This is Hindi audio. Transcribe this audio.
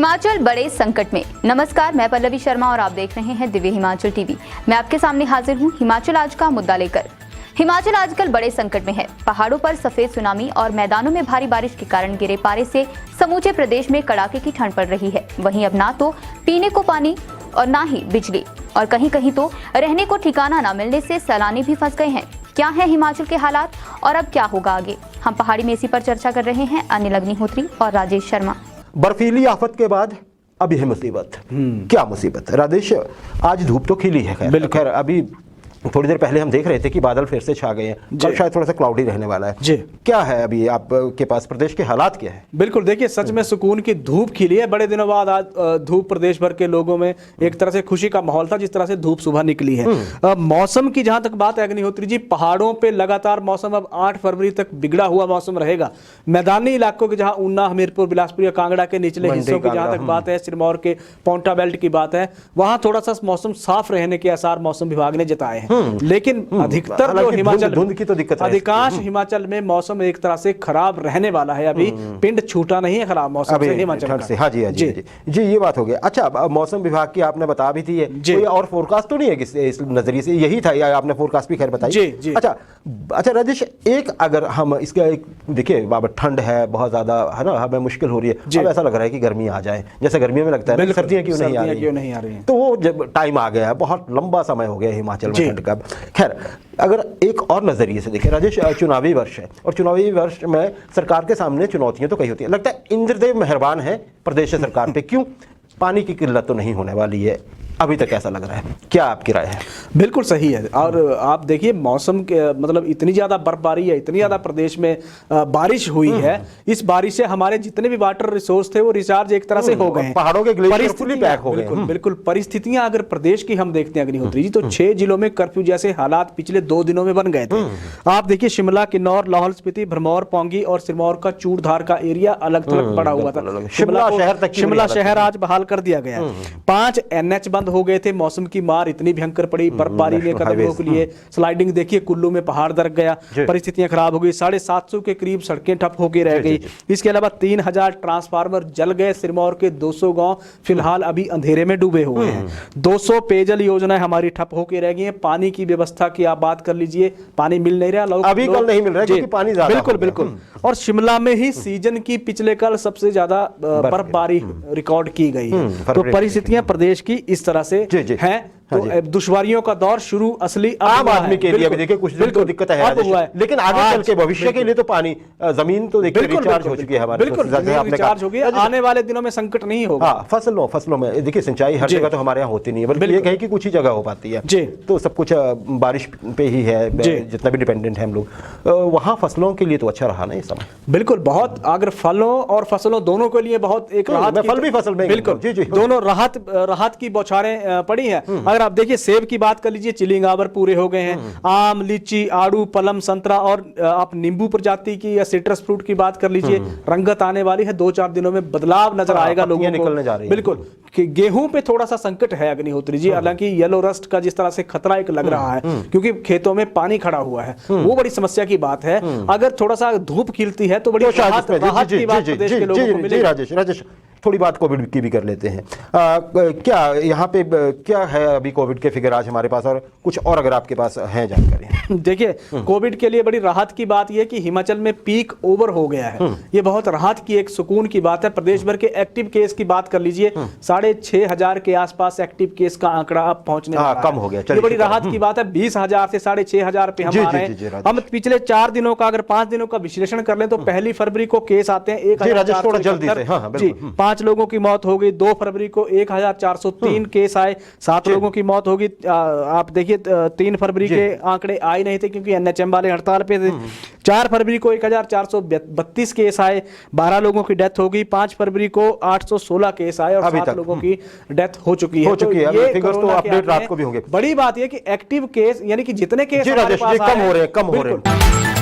हिमाचल बड़े संकट में। नमस्कार, मैं पल्लवी शर्मा और आप देख रहे हैं दिव्य हिमाचल टीवी। मैं आपके सामने हाजिर हूं हिमाचल आज का मुद्दा लेकर। हिमाचल आजकल बड़े संकट में है। पहाड़ों पर सफेद सुनामी और मैदानों में भारी बारिश के कारण गिरे पारे से समूचे प्रदेश में कड़ाके की ठंड पड़ रही है। वहीं अब ना तो पीने को पानी और ना ही बिजली, और कहीं कहीं तो रहने को ठिकाना न मिलने से सैलानी भी फंस गए हैं। क्या है हिमाचल के हालात और अब क्या होगा आगे? हम पहाड़ी में इसी पर चर्चा कर रहे हैं अनिल अग्निहोत्री और राजेश शर्मा। बर्फीली आफत के बाद अब यह मुसीबत। क्या मुसीबत? राजेश, आज धूप तो खिली है, खैर अभी थोड़ी देर पहले हम देख रहे थे कि बादल फिर से छा गए हैं। कल शायद थोड़ा सा क्लाउडी रहने वाला है जी। क्या है अभी आपके पास, प्रदेश के हालात क्या है? बिल्कुल, देखिए सच में सुकून की धूप खिली है। बड़े दिनों बाद आज धूप प्रदेश भर के लोगों में एक तरह से खुशी का माहौल था, जिस तरह से धूप सुबह निकली है। मौसम की जहां तक बात है अग्निहोत्री जी, पहाड़ों पे लगातार मौसम अब 8 फरवरी तक बिगड़ा हुआ मौसम रहेगा। मैदानी इलाकों के जहां ऊना, हमीरपुर, बिलासपुर या कांगड़ा के निचले हिस्सों की जहां तक बात है, सिरमौर के पोंटा बेल्ट की बात है, वहां थोड़ा सा मौसम साफ रहने के आसार मौसम विभाग ने जताए हैं। लेकिन अधिकतर जो हिमाचल, धुंध की तो दिक्कत है, अधिकांश हिमाचल में मौसम एक तरह से खराब रहने वाला है। अभी पिंड छूटा नहीं है खराब मौसम से हिमाचल से। हाँ जी, हाँ जी, जी ये बात हो गई। अच्छा, मौसम विभाग की आपने बता भी थी, कोई और फोरकास्ट तो नहीं है इस नजरिए से? यही था या आपने फोरकास्ट भी खैर बताई? जी। अच्छा राजेश, एक अगर हम इसका एक देखिए, बाबा ठंड है बहुत ज्यादा, है ना, हमें मुश्किल हो रही है। अब ऐसा लग रहा है कि गर्मी आ जाए, जैसे गर्मियों में लगता है सर्दियां क्यों नहीं आ रही, तो वो जब टाइम आ गया है, बहुत लंबा समय हो गया हिमाचल में ठंड का। खैर, अगर एक और नजरिए से देखें राजेश, चुनावी वर्ष है और चुनावी वर्ष में सरकार के सामने चुनौतियां तो कई होती है। लगता है इंद्रदेव मेहरबान है प्रदेश सरकार पे। क्यों? पानी की किल्लत तो नहीं होने वाली है अभी तक, ऐसा लग रहा है। क्या आपकी राय है? बिल्कुल सही है। और आप देखिए मौसम के मतलब इतनी ज्यादा बर्फबारी है, इतनी ज्यादा प्रदेश में बारिश हुई है, इस बारिश से हमारे जितने भी वाटर रिसोर्स थे वो रिचार्ज एक तरह से हो गए हैं। पहाड़ों के ग्लेशियर फुली पैक हो गए। बिल्कुल परिस्थितियां अगर प्रदेश की हम देखते हैं अग्निहोत्री जी, तो 6 जिलों में कर्फ्यू जैसे हालात पिछले 2 दिनों में बन गए थे। आप देखिए शिमला, किन्नौर, लाहौल स्पीति, भरमौर, पौंगी और सिरमौर का चूड़धार का एरिया अलग थलग पड़ा हुआ था। शिमला शहर आज बहाल कर दिया गया। 5 NH बंद हो गए थे। मौसम की मार इतनी भयंकर पड़ी, बर्फबारी ने कदमों के लिए स्लाइडिंग देखिए, कुल्लू में पहाड़ दरक गया, परिस्थितियां खराब हो गई। 750 के करीब सड़कें ठप होकर रह गई। इसके अलावा 3000 ट्रांसफार्मर जल गए। सिरमौर के 200 गांव फिलहाल अभी अंधेरे में डूबे हुए हैं। 200 पेयजल योजनाएं हमारी ठप होकर रह गई हैं। पानी की व्यवस्था की आप बात कर लीजिए, पानी मिल नहीं रहा, अभी कल नहीं मिल रहा है क्योंकि पानी ज्यादा। बिल्कुल। और शिमला में ही सीजन की पिछले कल सबसे ज्यादा बर्फबारी रिकॉर्ड की गई है। तो परिस्थितियां प्रदेश की इस तरह से हैं। तो दुश्वारियों का दौर शुरू असली आम आदमी के लिए। देखिए कुछ दिन तो दिक्कत है, लेकिन आगे चल के भविष्य के लिए तो पानी, जमीन तो देखिए रिचार्ज हो चुकी है हमारी। बिल्कुल रिचार्ज हो गई है। आने वाले दिनों में संकट नहीं होगा। फसलों में देखिए सिंचाई हर जगह तो हमारे यहाँ होती नहीं है, बल्कि ये कहीं की कुछ ही जगह हो पाती है। तो सब कुछ बारिश पे ही है, जितना भी डिपेंडेंट है हम लोग। वहाँ फसलों के लिए तो अच्छा रहा ना इस समय। बिल्कुल, बहुत अगर फलों और फसलों दोनों के लिए बहुत एक राहत, फल भी फसल में बिल्कुल दोनों राहत की बौछारें पड़ी है। अगर आप देखिए सेब की बात कर लीजिए, चिलिंगावर पूरे हो गए हैं। आम, लीची, आड़ू, पलम, संतरा और आप नींबू प्रजाति की या सिट्रस फ्रूट की बात कर लीजिए, रंगत आने वाली है। 2-4 दिनों में बदलाव नजर आएगा लोगों को, निकलने जा रही है। बिल्कुल। गेहूं पे थोड़ा सा संकट है अग्निहोत्री जी, हालांकि येलो रस्ट का जिस तरह से खतरा एक लग रहा है, क्योंकि खेतों में पानी खड़ा हुआ है, वो बड़ी समस्या की बात है। अगर थोड़ा सा धूप खिलती है तो बड़ी राहत की बात प्रदेश के लोगों को मिलेगी। राजेश, थोड़ी बात कोविड की भी कर लेते हैं। क्या यहाँ पे क्या है अभी कोविड के फिगर आज हमारे पास, और कुछ और अगर आपके पास है जानकारी? देखिए कोविड के लिए बड़ी राहत की बात यह कि हिमाचल में पीक ओवर हो गया है। ये बहुत राहत की, एक सुकून की बात है। प्रदेश भर के एक्टिव केस की बात कर लीजिए, 6500 के आसपास एक्टिव केस का आंकड़ा अब पहुंचने वाला है। कम हो गया, ये बड़ी राहत की बात है। 20,000 से 6500 पे हम आ रहे हैं। हम पिछले 4 दिनों का, अगर 5 दिनों का विश्लेषण कर लें तो 1 फरवरी को केस आते हैं 1470। 5 लोगों की मौत हो गई। 2 फरवरी को 1403 केस आए, 7 लोगों की मौत होगी। आप देखिए 3 फरवरी के आंकड़े आए नहीं थे क्योंकि NHM वाले हड़ताल पे थे। 4 फरवरी को 1432 केस आए, 12 लोगों की डेथ हो गई। 5 फरवरी को 816 केस आए और 7 लोगों की डेथ हो चुकी है। ये फिगर्स तो अपडेट रात को भी होंगे। बड़ी बात यह कि एक्टिव केस यानी कि जितने केस हमारे पास कम हो रहे हैं।